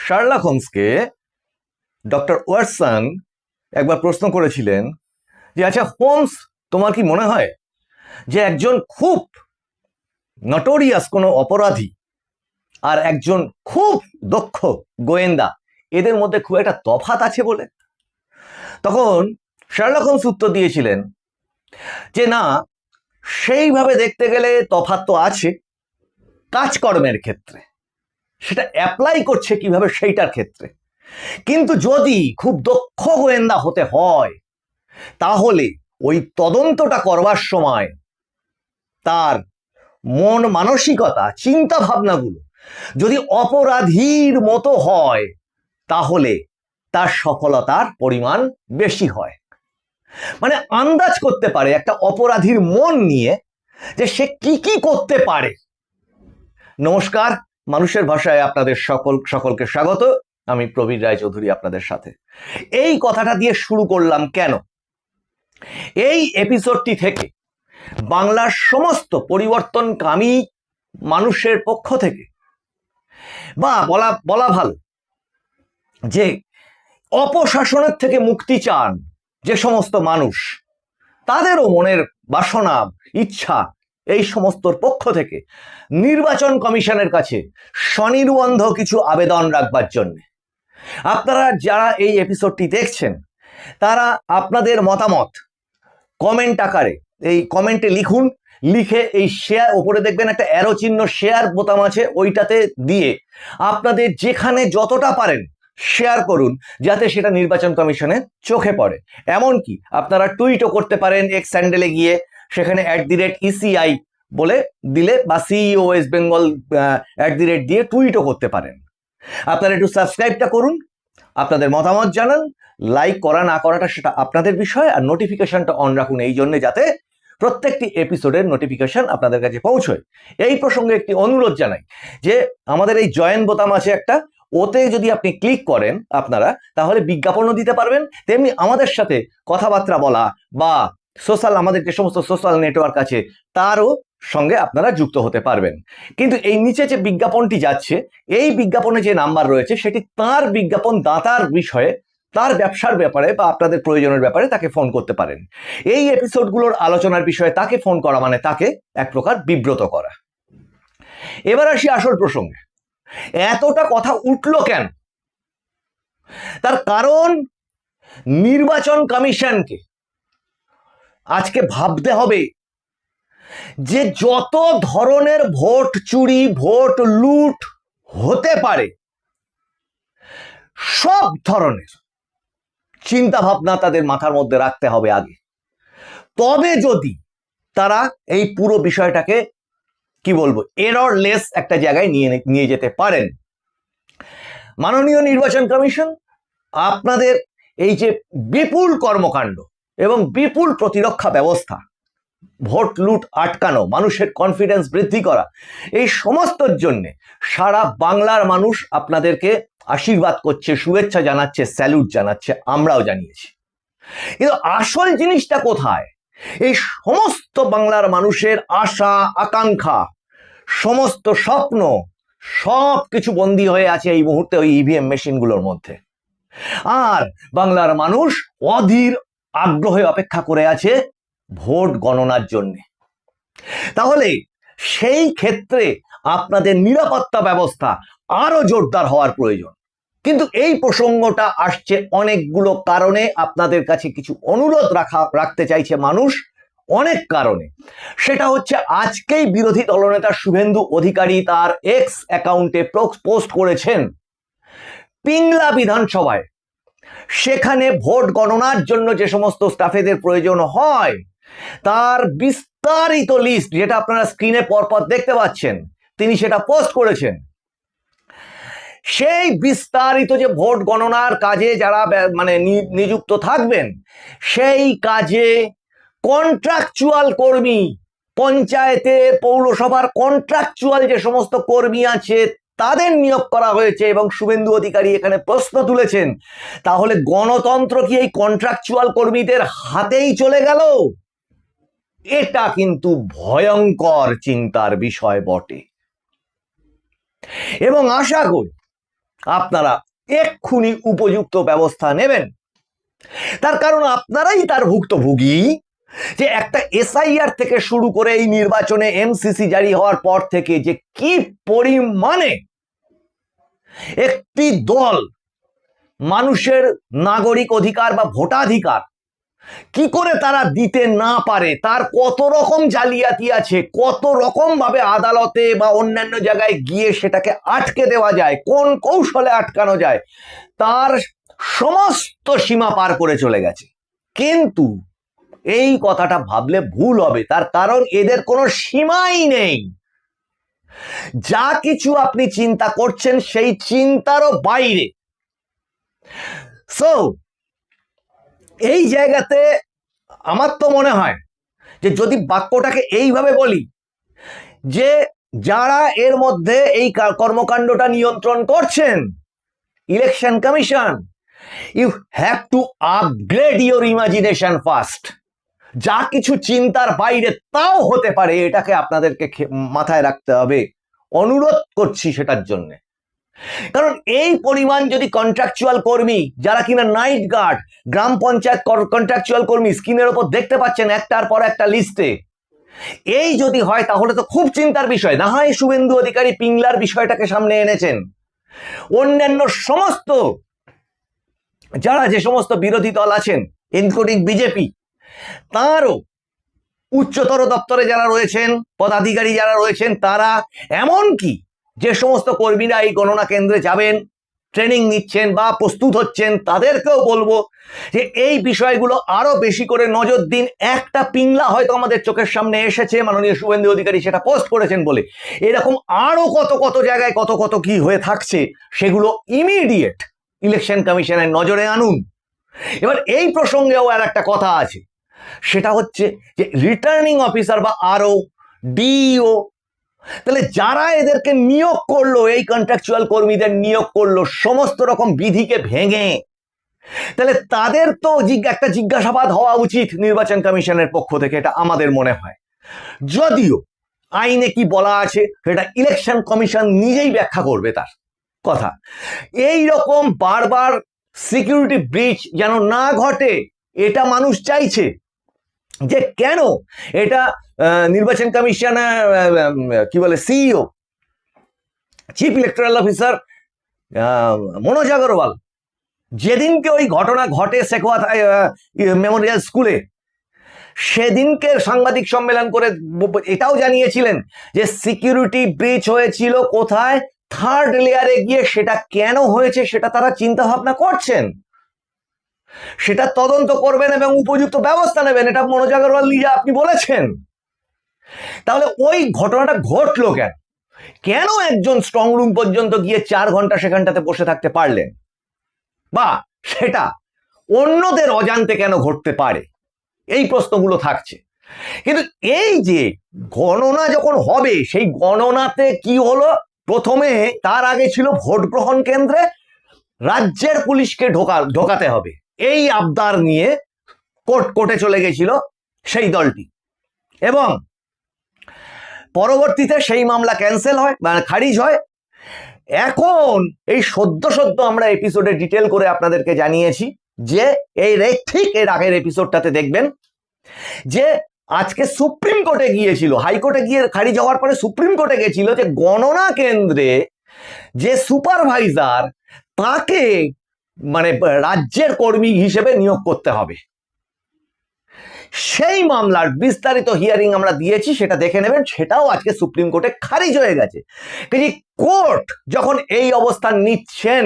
Sherlock হোমসকে doctor Watson একবার প্রশ্ন করেছিলেন যে আচ্ছা হোমস, তোমার কি মনে হয় যে একজন খুব নটোরিয়াস কোনো অপরাধী আর একজন খুব দক্ষ গোয়েন্দা এদের মধ্যে খুব একটা তফাৎ আছে বলে? তখন শার্লক হোমস উত্তর দিয়েছিলেন যে না, সেইভাবে দেখতে গেলে তফাৎ তো আছে কাজকর্মের ক্ষেত্রে, সেটা অ্যাপ্লাই করছে কিভাবে সেইটার ক্ষেত্রে। কিন্তু যদি খুব দক্ষ গোয়েন্দা হতে হয় তাহলে ওই তদন্তটা করবার সময় তার মন মানসিকতা চিন্তা ভাবনাগুলো যদি অপরাধীর মতো হয় তাহলে তার সফলতার পরিমাণ বেশি হয়। মানে আন্দাজ করতে পারে একটা অপরাধীর মন নিয়ে যে সে কি কি করতে পারে। নমস্কার, মানুষের ভাষায় আপনাদের সকলকে স্বাগত। আমি প্রবীর রায়চৌধুরী আপনাদের সাথে। এই কথাটা দিয়ে শুরু করলাম কেন? এই এপিসোডটি থেকে বাংলার সমস্ত পরিবর্তনকামী মানুষের পক্ষ থেকে বা বলা ভালো যে অপশাসনের থেকে মুক্তি চান যে সমস্ত মানুষ, তাদেরও মনের বাসনা ইচ্ছা এই সমস্তর পক্ষ থেকে নির্বাচন কমিশনের কাছে স্বনির্বন্ধ কিছু আবেদন রাখবার জন্য আপনারা যারা এই এপিসোডটি দেখছেন তারা আপনাদের মতামত কমেন্ট আকারে এই কমেন্টে লিখুন। লিখে এই শেয়ার, ওপরে দেখবেন একটা অ্যারো চিহ্ন শেয়ার বোতাম আছে, ওইটাতে দিয়ে আপনাদের যেখানে যতটা পারেন শেয়ার করুন যাতে সেটা নির্বাচন কমিশনের চোখে পড়ে। এমনকি আপনারা টুইটও করতে পারেন, এক্স স্যান্ডেলে গিয়ে সেখানে @ECI বলে দিলে বা CEO ওয়েস্ট বেঙ্গল দিয়ে টুইটও করতে পারেন। আপনারা একটু সাবস্ক্রাইবটা করুন, আপনাদের মতামত জানান, লাইক করা না করাটা সেটা আপনাদের বিষয়, আর নোটিফিকেশনটা অন রাখুন এই জন্য যাতে প্রত্যেকটি এপিসোডের নোটিফিকেশন আপনাদের কাছে পৌঁছয়। এই প্রসঙ্গে একটি অনুরোধ জানাই যে আমাদের এই জয়েন বোতাম আছে একটা, ওতে যদি আপনি ক্লিক করেন আপনারা তাহলে বিজ্ঞাপনও দিতে পারবেন, তেমনি আমাদের সাথে কথাবার্তা বলা বা আমাদের যে সমস্ত সোশ্যাল নেটওয়ার্ক আছে তারও সঙ্গে আপনারা যুক্ত হতে পারবেন। কিন্তু এই নিচে যে বিজ্ঞাপনটি যাচ্ছে, এই বিজ্ঞাপনে যে নাম্বার রয়েছে সেটি তার বিজ্ঞাপন দাতার বিষয়ে, তার ব্যবসার ব্যাপারে বা আপনাদের প্রয়োজনের ব্যাপারে তাকে ফোন করতে পারেন। এই এপিসোডগুলোর আলোচনার বিষয়ে তাকে ফোন করা মানে তাকে এক প্রকার বিব্রত করা। এবার আসি আসল প্রসঙ্গে। এতটা কথা উঠলো কেন? তার কারণ নির্বাচন কমিশনকে আজকে ভাবতে হবে যে যত ধরনের ভোট চুরি, ভোট লুট হতে পারে সব ধরনের চিন্তা ভাবনা তাদের মাথার মধ্যে রাখতে হবে আগে। তবে যদি তারা এই পুরো বিষয়টাকে কি বলবো এররলেস একটা জায়গায় নিয়ে যেতে পারেন। মাননীয় নির্বাচন কমিশন আপনাদের এই যে বিপুল কর্মকাণ্ড এবং বিপুল প্রতিরক্ষা ব্যবস্থা, ভোট লুট আটকানো, মানুষের কনফিডেন্স বৃদ্ধি করা, এই সমস্তর জন্য সারা বাংলার মানুষ আপনাদেরকে আশীর্বাদ করছে, শুভেচ্ছা জানাচ্ছে, স্যালুট জানাচ্ছে, আমরাও জানিয়েছি। কিন্তু আসল জিনিসটা কোথায়? এই সমস্ত বাংলার মানুষের আশা আকাঙ্ক্ষা, সমস্ত স্বপ্ন, সব কিছু বন্দী হয়ে আছে এই মুহূর্তে ওই ইভিএম মেশিনগুলোর মধ্যে। আর বাংলার মানুষ অধীর আগ্রহে অপেক্ষা করে আছে ভোট গণনার জন্য। তাহলে সেই ক্ষেত্রে আপনাদের নিরাপত্তা ব্যবস্থা আরো জোরদার হওয়ার প্রয়োজন। কিন্তু এই প্রসঙ্গটা আসছে অনেকগুলো কারণে, আপনাদের কাছে কিছু অনুরোধ রাখতে চাইছে মানুষ অনেক কারণে। সেটা হচ্ছে আজকেই বিরোধী দলনেতা শুভেন্দু অধিকারী তার এক্স অ্যাকাউন্টে পোস্ট করেছেন পিংলা বিধানসভায় সেখানে ভোট গণনার জন্য যে সমস্ত স্টাফেদের প্রয়োজন হয় তার বিস্তারিত লিস্ট, যেটা আপনারা স্ক্রিনে পরপর দেখতে পাচ্ছেন, তিনি সেটা পোস্ট করেছেন। সেই বিস্তারিত যে ভোট গণনার কাজে যারা নিযুক্ত থাকবেন, সেই কাজে কন্ট্রাকচুয়াল কর্মী, পঞ্চায়েতের পৌরসভার কন্ট্রাকচুয়াল যে সমস্ত কর্মী আছে তাদের নিয়োগ করা হয়েছে। এবং শুভেন্দু অধিকারী এখানে প্রশ্ন তুলেছেন, তাহলে গণতন্ত্র কি এই কন্ট্রাকচুয়াল কর্মীদের হাতেই চলে গেল? এটা কিন্তু ভয়ঙ্কর চিন্তার বিষয় বটে। এবং আশা করি আপনারা এক্ষুনি উপযুক্ত ব্যবস্থা নেবেন। তার কারণ আপনারাই তার ভুক্তভোগী, যে একটা এসআইআর থেকে শুরু করে এই নির্বাচনে এমসিসি জারি হওয়ার পর থেকে যে কি পরিমাণে একটি দল মানুষের নাগরিক অধিকার বা ভোটাধিকার কি করে তারা দিতে না পারে, তার কত রকম জালিয়াতি আছে, কত রকম ভাবে আদালতে বা অন্যান্য জায়গায় গিয়ে সেটাকে আটকে দেওয়া যায়, কোন কৌশলে আটকানো যায়, তার সমস্ত সীমা পার করে চলে গেছে। কিন্তু এই কথাটা ভাবলে ভুল হবে, তার কারণ এদের কোনো সীমাই নেই। যা কিছু আপনি চিন্তা করছেন সেই চিন্তারও বাইরে। সো এই জায়গাতে আমার তো মনে হয় যে যদি বাক্যটাকে এইভাবে বলি, যে যারা এর মধ্যে এই কর্মকাণ্ডটা নিয়ন্ত্রণ করছেন, election commission, you have to upgrade your imagination first. যা কিছু চিন্তার বাইরে তাও হতে পারে, এটাকে আপনাদেরকে মাথায় রাখতে হবে, অনুরোধ করছি সেটার জন্য। কারণ এই পরিমাণ যদি কন্ট্রাকচুয়াল কর্মী, যারা কিনা নাইট গার্ড, গ্রাম পঞ্চায়েত কন্ট্রাকচুয়াল কর্মী স্ক্রিনের ওপর দেখতে পাচ্ছেন একটার পর একটা লিস্টে, এই যদি হয় তাহলে তো খুব চিন্তার বিষয়। না হয় শুভেন্দু অধিকারী পিংলার বিষয়টাকে সামনে এনেছেন, অন্যান্য সমস্ত যারা যে সমস্ত বিরোধী দল আছেন ইনক্লুডিং বিজেপি, তারও উচ্চতর দপ্তরে যারা রয়েছেন, পদাধিকারী যারা রয়েছেন, তারা এমনকি যে সমস্ত কর্মীরা এই গণনা কেন্দ্রে যাবেন, ট্রেনিং নিচ্ছেন বা প্রস্তুত হচ্ছেন, তাদেরকেও বলবো যে এই বিষয়গুলো আরো বেশি করে নজর দিন। একটা পিংলা হয়তো আমাদের চোখের সামনে এসেছে, মাননীয় শুভেন্দু অধিকারী সেটা পোস্ট করেছেন বলে, এরকম আরো কত কত জায়গায় কত কত কি হয়ে থাকছে, সেগুলো ইমিডিয়েট ইলেকশন কমিশনের নজরে আনুন। এবার এই প্রসঙ্গেও আর একটা কথা আছে, সেটা হচ্ছে যে রিটার্নিং অফিসার বা আরও ডিও, তাহলে যারা এদেরকে নিয়োগ করলো, এই কন্ট্রাকচুয়াল কর্মীদের নিয়োগ করলো সমস্ত রকম বিধিকে ভেঙে, তাহলে তাদের তো একটা জিজ্ঞাসাবাদ হওয়া উচিত নির্বাচন কমিশনের পক্ষ থেকে, এটা আমাদের মনে হয়। যদিও আইনে কি বলা আছে সেটা ইলেকশন কমিশন নিজেই ব্যাখ্যা করবে তার কথা। এই রকম বারবার সিকিউরিটি ব্রিচ যেন না ঘটে, এটা মানুষ চাইছে। যে কেন এটা নির্বাচন কমিশন কি বলে CEO, chief electoral officer Manoj Agarwal যেদিনকে ওই ঘটনা ঘটে শেখওয়াত মেমোরিয়াল স্কুলে, সেদিনকে সাংবাদিক সম্মেলন করে এটাও জানিয়েছিলেন যে সিকিউরিটি ব্রিচ হয়েছিল কোথায়, থার্ড লেয়ারে গিয়ে। সেটা কেন হয়েছে সেটা তারা চিন্তা ভাবনা করছেন, সেটা তদন্ত করবেন এবং উপযুক্ত ব্যবস্থা নেবেন, এটা মনোজ আগরওয়াল নিজে আপনি বলেছেন। তাহলে ওই ঘটনাটা ঘটলো কেন? কেন একজন স্ট্রং রুম পর্যন্ত গিয়ে 4 ঘন্টা সেখানটাতে বসে থাকতে পারলেন, বা সেটা অন্যদের অজান্তে কেন ঘটতে পারে, এই প্রশ্নগুলো থাকছে। কিন্তু এই যে গণনা যখন হবে, সেই গণনাতে কি হলো, প্রথমে তার আগে ছিল ভোট গ্রহণ কেন্দ্রে রাজ্যের পুলিশকে ঢোকাতে হবে, এই আবদার নিয়ে কোর্টে চলে গেছিল সেই দলটি, এবং পরবর্তীতে সেই মামলা ক্যান্সেল হয় বা খারিজ হয়। এখন এই সদ্য আমরা এপিসোডে ডিটেল করে আপনাদেরকে জানিয়েছি যে এই ঠিক এর আগের এপিসোডটাতে দেখবেন যে আজকে সুপ্রিম কোর্টে গিয়েছিল, হাইকোর্টে গিয়ে খারিজ হওয়ার পরে সুপ্রিম কোর্টে গেছিল যে গণনা কেন্দ্রে যে সুপারভাইজার, তাকে মানে রাজ্যের কর্মী হিসেবে নিয়োগ করতে হবে। সেই মামলার বিস্তারিত হিয়ারিং আমরা দিয়েছি, সেটা দেখে নেবেন। সেটাও আজকে সুপ্রিম কোর্টে খারিজ হয়ে গেছে। কিন্তু কোর্ট যখন এই অবস্থান নিচ্ছেন,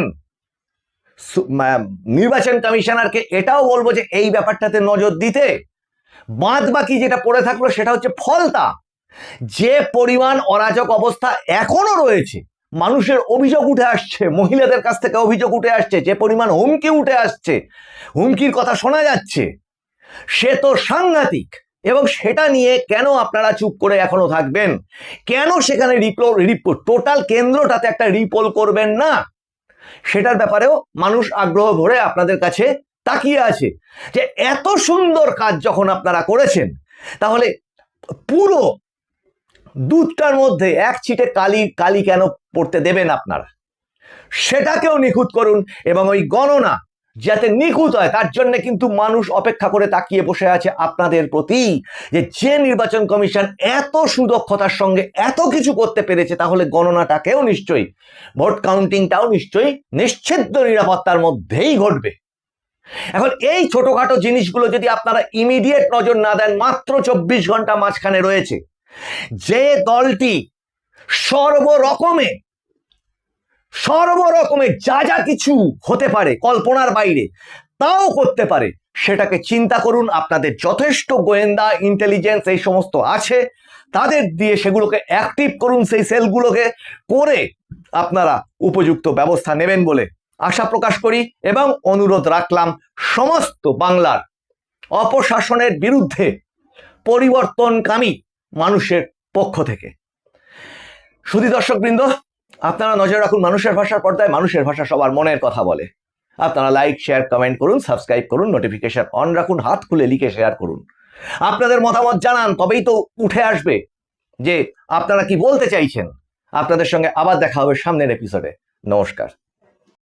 নির্বাচন কমিশনারকে এটাও বলবো যে এই ব্যাপারটাতে নজর দিতে। বাদ বাকি যেটা পড়ে থাকলো সেটা হচ্ছে ফলতা। যে পরিমাণ অরাজক অবস্থা এখনো রয়েছে, মানুষের অভিযোগ উঠে আসছে, মহিলাদের কাছ থেকে অভিযোগ উঠে আসছে, যে পরিমাণ হুমকি উঠে আসছে, হুমকির কথা শোনা যাচ্ছে, সে তো সাংঘাতিক। এবং সেটা নিয়ে কেন আপনারা চুপ করে এখনো থাকবেন? কেন সেখানে টোটাল কেন্দ্রটাতে একটা রিপোল করবেন না? সেটার ব্যাপারেও মানুষ আগ্রহ ভরে আপনাদের কাছে তাকিয়ে আছে। যে এত সুন্দর কাজ যখন আপনারা করেছেন, তাহলে পুরো দুধটার মধ্যে এক ছিটে কালি কেন পড়তে দেবেন আপনারা? সেটাকেও নিখুঁত করুন, এবং ওই গণনা যাতে নিখুঁত হয় তার জন্য কিন্তু মানুষ অপেক্ষা করে তাকিয়ে বসে আছে আপনাদের প্রতি, যে নির্বাচন কমিশন এত সুদক্ষতার সঙ্গে এত কিছু করতে পেরেছে, তাহলে গণনাটাকেও নিশ্চয়ই, ভোট কাউন্টিংটাও নিশ্চয়ই নিশ্চিদ্র নিরাপত্তার মধ্যেই ঘটবে। এখন এই ছোটখাটো জিনিসগুলো যদি আপনারা ইমিডিয়েট নজর না দেন, মাত্র 24 ঘন্টা মাঝখানে রয়েছে, যে দলটি সর্বরকমে যা যা কিছু হতে পারে কল্পনার বাইরে তাও করতে পারে, সেটাকে চিন্তা করুন। আপনাদের যথেষ্ট গোয়েন্দা ইন্টেলিজেন্স এই সমস্ত আছে, তাদের দিয়ে সেগুলোকে অ্যাক্টিভ করুন, সেই সেলগুলোকে করে আপনারা উপযুক্ত ব্যবস্থা নেবেন বলে আশা প্রকাশ করি, এবং অনুরোধ রাখলাম সমস্ত বাংলার অপশাসনের বিরুদ্ধে পরিবর্তনকামী মানুষের পক্ষ থেকে। সুধী দর্শকবৃন্দ, আপনারা নজর রাখুন মানুষের ভাষার পর্দায়। মানুষের ভাষা সবার মনের কথা বলে। আপনারা লাইক, শেয়ার, কমেন্ট করুন, সাবস্ক্রাইব করুন, নোটিফিকেশন অন রাখুন, হাত খুলে লিখে শেয়ার করুন। আপনাদের মতামত জানান, তবেই তো উঠে আসবে যে আপনারা কি বলতে চাইছেন। আপনাদের সঙ্গে আবার দেখা হবে সামনের এপিসোডে। নমস্কার।